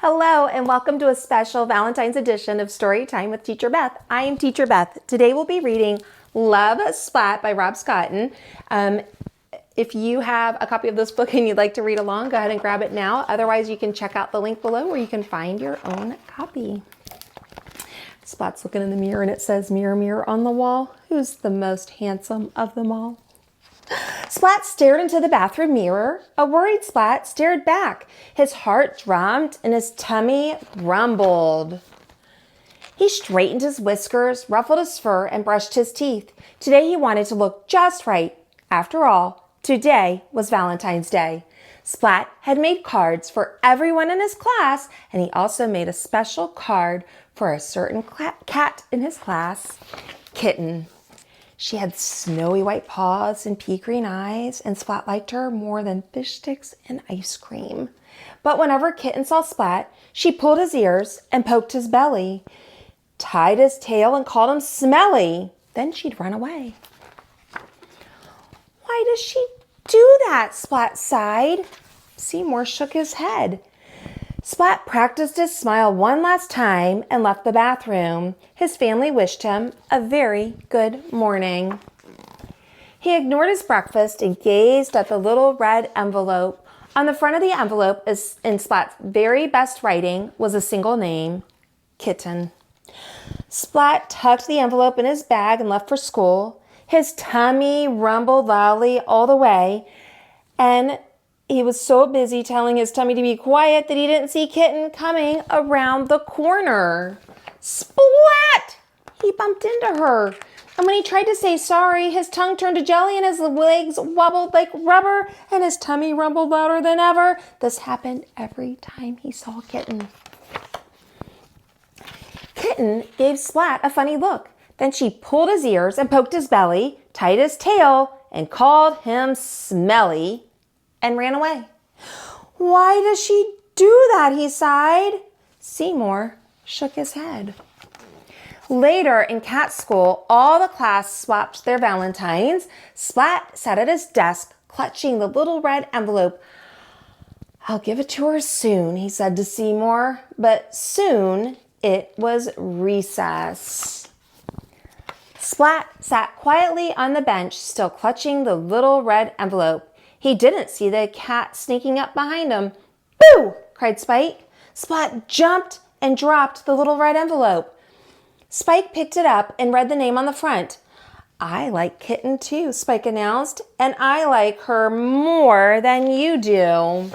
Hello and welcome to a special Valentine's edition of Storytime with Teacher Beth. I am Teacher Beth. Today we'll be reading Love Splat by Rob Scotton. If you have a copy of this book and you'd like to read along, go ahead and grab it now. Otherwise, you can check out the link below where you can find your own copy. Splat's looking in the mirror and it says, "Mirror, mirror on the wall, who's the most handsome of them all?" Splat stared into the bathroom mirror. A worried Splat stared back. His heart drummed and his tummy rumbled. He straightened his whiskers, ruffled his fur, and brushed his teeth. Today he wanted to look just right. After all, today was Valentine's Day. Splat had made cards for everyone in his class, and he also made a special card for a certain cat in his class, Kitten. She had snowy white paws and pea green eyes, and Splat liked her more than fish sticks and ice cream. But whenever Kitten saw Splat, she pulled his ears and poked his belly, tied his tail and called him smelly. Then she'd run away. "Why does she do that?" Splat sighed. Seymour shook his head. Splat practiced his smile one last time and left the bathroom. His family wished him a very good morning. He ignored his breakfast and gazed at the little red envelope. On the front of the envelope, in Splat's very best writing, was a single name, Kitten. Splat tucked the envelope in his bag and left for school. His tummy rumbled loudly all the way, and he was so busy telling his tummy to be quiet that he didn't see Kitten coming around the corner. Splat! He bumped into her. And when he tried to say sorry, his tongue turned to jelly and his legs wobbled like rubber and his tummy rumbled louder than ever. This happened every time he saw Kitten. Kitten gave Splat a funny look. Then she pulled his ears and poked his belly, tied his tail, and called him smelly, and ran away. "Why does she do that?" he sighed. Seymour shook his head. Later in cat school, all the class swapped their Valentines. Splat sat at his desk, clutching the little red envelope. "I'll give it to her soon," he said to Seymour. But soon it was recess. Splat sat quietly on the bench, still clutching the little red envelope. He didn't see the cat sneaking up behind him. "Boo!" cried Spike. Splat jumped and dropped the little red envelope. Spike picked it up and read the name on the front. "I like Kitten too," Spike announced, "and I like her more than you do."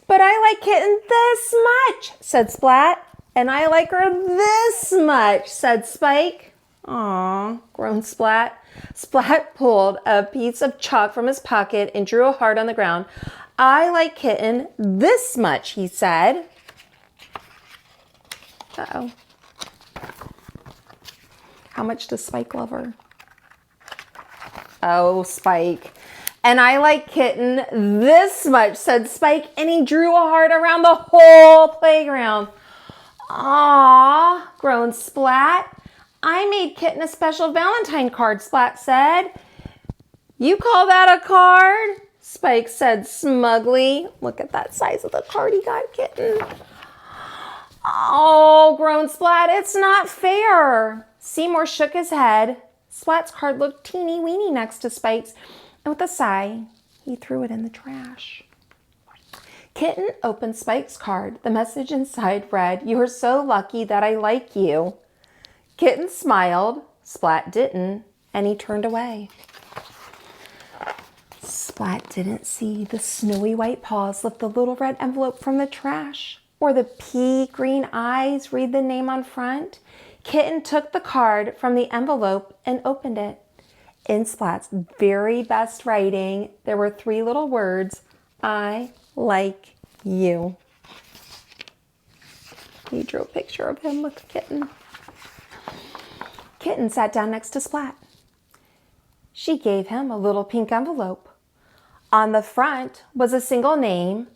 "But I like Kitten this much," said Splat. "And I like her this much," said Spike. "Aw," groaned Splat. Splat pulled a piece of chalk from his pocket and drew a heart on the ground. "I like Kitten this much," he said. Uh-oh. How much does Spike love her? Oh, Spike. "And I like Kitten this much," said Spike, and he drew a heart around the whole playground. "Aw," groaned Splat. "I made Kitten a special Valentine card," Splat said. "You call that a card?" Spike said smugly. "Look at that size of the card he got Kitten." "Oh," groaned Splat, "it's not fair." Seymour shook his head. Splat's card looked teeny weeny next to Spike's, and with a sigh, he threw it in the trash. Kitten opened Spike's card. The message inside read, "You are so lucky that I like you." Kitten smiled, Splat didn't, and he turned away. Splat didn't see the snowy white paws lift the little red envelope from the trash, or the pea green eyes read the name on front. Kitten took the card from the envelope and opened it. In Splat's very best writing, there were 3 little words, "I like you." He drew a picture of him with Kitten. Kitten sat down next to Splat. She gave him a little pink envelope. On the front was a single name,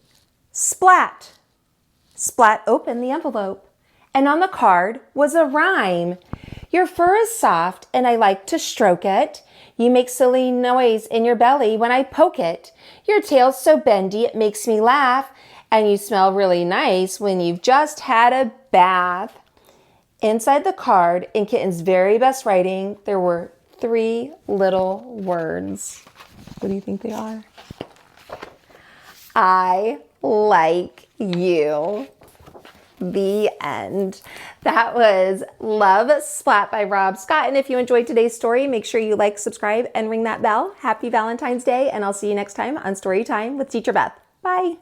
Splat. Splat opened the envelope, and on the card was a rhyme. "Your fur is soft, and I like to stroke it. You make silly noise in your belly when I poke it. Your tail's so bendy it makes me laugh, And you smell really nice when you've just had a bath. Inside the card, in Kitten's very best writing, there were 3 little words. What do you think they are? I like you. The end. That was Love Splat by Rob Scotton. If you enjoyed today's story, make sure you like, subscribe, and ring that bell. Happy Valentine's Day, and I'll see you next time on Storytime with Teacher Beth. Bye.